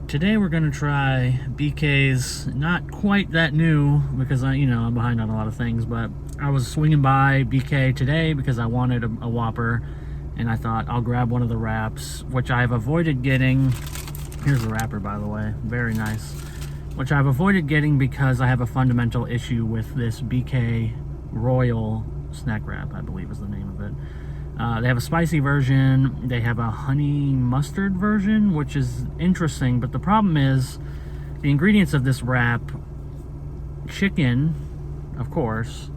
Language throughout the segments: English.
Today we're gonna try BK's, not quite that new because I'm behind on a lot of things, but I was swinging by BK today because I wanted a Whopper, and I thought I'll grab one of the wraps, which I've avoided getting. Here's the wrapper, by the way, very nice. Which I've avoided getting because I have a fundamental issue with this BK Royal snack wrap, I believe is the name of it. They have a spicy version, they have a honey mustard version, which is interesting, but the problem is the ingredients of this wrap: chicken, of course,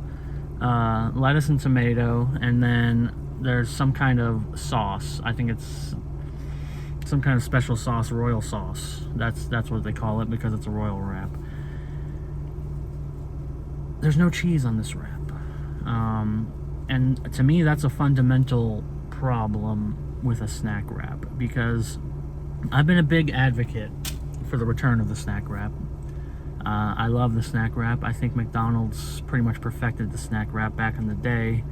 lettuce and tomato, and then there's some kind of sauce. I think it's some kind of special sauce, royal sauce. That's what they call it because it's a royal wrap. There's no cheese on this wrap. And to me, that's a fundamental problem with a snack wrap, because I've been a big advocate for the return of the snack wrap. I love the snack wrap. I think McDonald's pretty much perfected the snack wrap back in the day.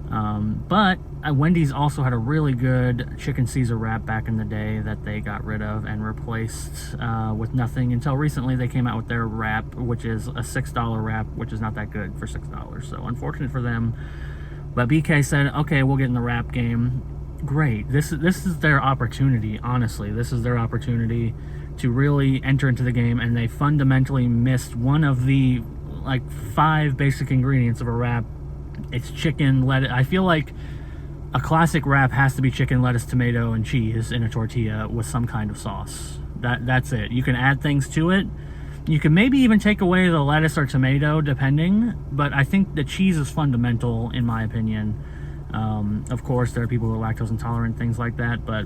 But Wendy's also had a really good chicken Caesar wrap back in the day that they got rid of and replaced with nothing until recently. They came out with their wrap, which is a $6 wrap, which is not that good for $6. So unfortunate for them. But BK said, okay, we'll get in the wrap game. Great. This is their opportunity, honestly. This is their opportunity to really enter into the game, and they fundamentally missed one of the 5 basic ingredients of a wrap. It's chicken, lettuce. I feel like a classic wrap has to be chicken, lettuce, tomato, and cheese in a tortilla with some kind of sauce. That's it. You can add things to it. You can maybe even take away the lettuce or tomato, depending, but I think the cheese is fundamental, in my opinion. Of course, there are people who are lactose intolerant, things like that, but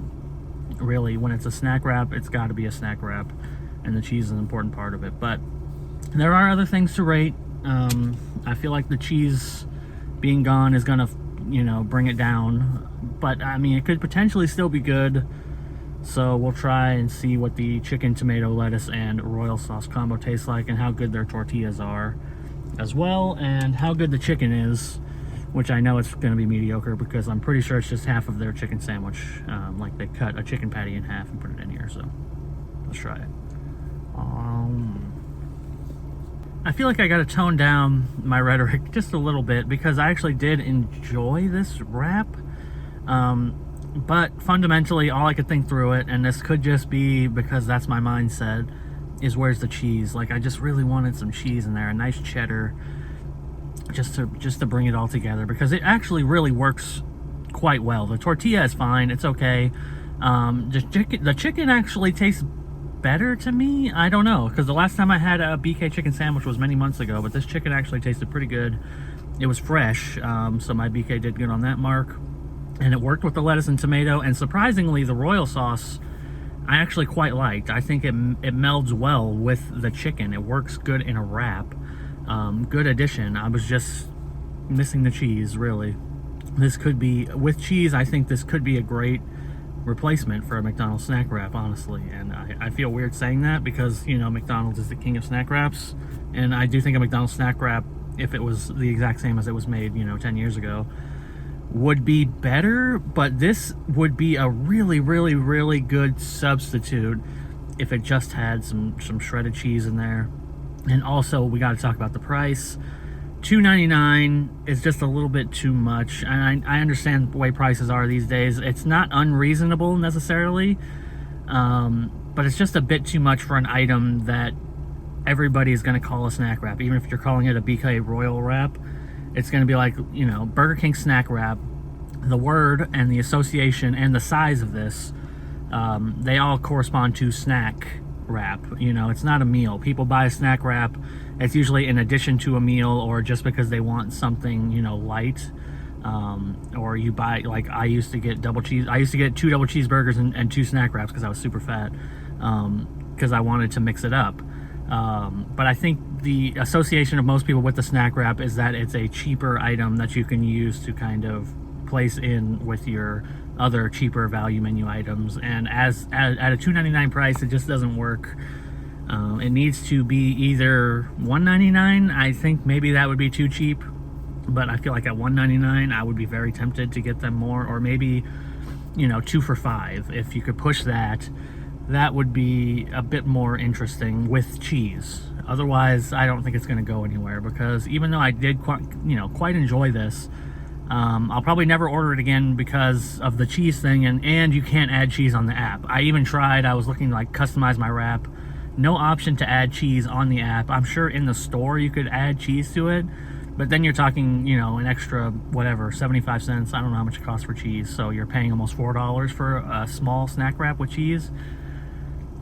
really, when it's a snack wrap, it's got to be a snack wrap, and the cheese is an important part of it. But there are other things to rate. I feel like the cheese being gone is gonna, bring it down, but I mean, it could potentially still be good. So we'll try and see what the chicken, tomato, lettuce, and royal sauce combo tastes like, and how good their tortillas are as well, and how good the chicken is, which I know it's going to be mediocre because I'm pretty sure it's just half of their chicken sandwich. Like they cut a chicken patty in half and put it in here, so let's try it. I feel like I got to tone down my rhetoric just a little bit because I actually did enjoy this wrap. But fundamentally, all I could think through it, and this could just be because that's my mindset, is where's the cheese? Like, I just really wanted some cheese in there, a nice cheddar, just to bring it all together, because it actually really works quite well. The tortilla is fine, it's okay. The chicken actually tastes better to me. I don't know, because the last time I had a BK chicken sandwich was many months ago, but this chicken actually tasted pretty good. It was fresh, so my BK did good on that mark. And it worked with the lettuce and tomato, and surprisingly, the royal sauce I actually quite liked. I think it melds well with the chicken. It works good in a wrap. Good addition. I was just missing the cheese, really. This could be, with cheese, I think this could be a great replacement for a McDonald's snack wrap, honestly. And I feel weird saying that because, McDonald's is the king of snack wraps. And I do think a McDonald's snack wrap, if it was the exact same as it was made, 10 years ago, would be better, but this would be a really, really, really good substitute if it just had some shredded cheese in there. And also, we got to talk about the price. $2.99 is just a little bit too much, and I understand the way prices are these days. It's not unreasonable necessarily, but it's just a bit too much for an item that everybody is going to call a snack wrap. Even if you're calling it a BK Royal wrap, it's going to be like, Burger King snack wrap. The word and the association and the size of this, they all correspond to snack wrap. It's not a meal. People buy a snack wrap. It's usually in addition to a meal, or just because they want something, light. Or you buy, like I used to get double cheese. I used to get 2 double cheeseburgers and 2 snack wraps because I was super fat, because I wanted to mix it up. But I think the association of most people with the snack wrap is that it's a cheaper item that you can use to kind of place in with your other cheaper value menu items. And at a $2.99 price, it just doesn't work. It needs to be either $1.99. I think maybe that would be too cheap, but I feel like at $1.99 I would be very tempted to get them more, or maybe 2 for $5 if you could push that. that would be a bit more interesting with cheese. Otherwise, I don't think it's going to go anywhere, because even though I did quite enjoy this, I'll probably never order it again because of the cheese thing, and you can't add cheese on the app. I even tried, I was looking to like customize my wrap. No option to add cheese on the app. I'm sure in the store you could add cheese to it, but then you're talking, an extra, whatever, 75 cents. I don't know how much it costs for cheese. So you're paying almost $4 for a small snack wrap with cheese.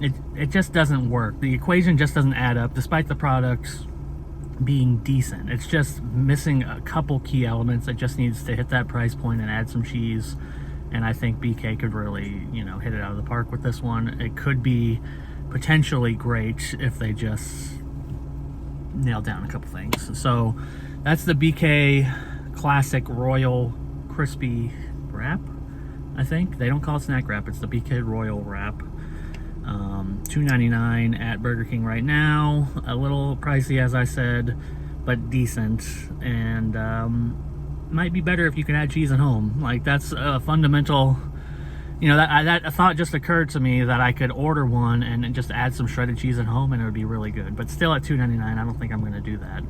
It just doesn't work. The equation just doesn't add up, despite the products being decent. It's just missing a couple key elements. It just needs to hit that price point and add some cheese. And I think BK could really, hit it out of the park with this one. It could be potentially great if they just nail down a couple things. So that's the BK Classic Royal Crispy Wrap, I think. They don't call it snack wrap, it's the BK Royal Wrap. $2.99 at Burger King right now. A little pricey, as I said, but decent. And might be better if you can add cheese at home. Like, that's a fundamental... that thought just occurred to me, that I could order one and just add some shredded cheese at home and it would be really good. But still at $2.99, I don't think I'm going to do that.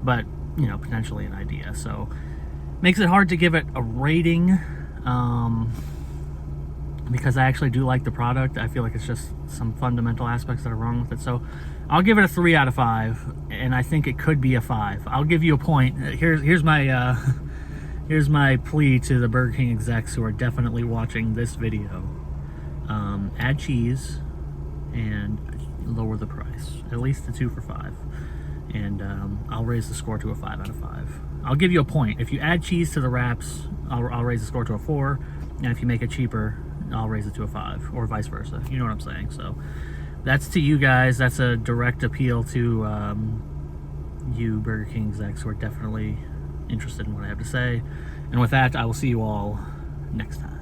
But, potentially an idea. So, makes it hard to give it a rating, because I actually do like the product. I feel like it's just some fundamental aspects that are wrong with it. So, I'll give it a 3 out of 5, and I think it could be a 5. I'll give you a point. Here's my... Here's my plea to the Burger King execs who are definitely watching this video. Add cheese and lower the price. At least to 2 for $5. And I'll raise the score to a 5 out of 5. I'll give you a point. If you add cheese to the wraps, I'll raise the score to a 4. And if you make it cheaper, I'll raise it to a 5. Or vice versa. You know what I'm saying. So that's to you guys. That's a direct appeal to you Burger King execs who are definitely interested in what I have to say. And with that, I will see you all next time.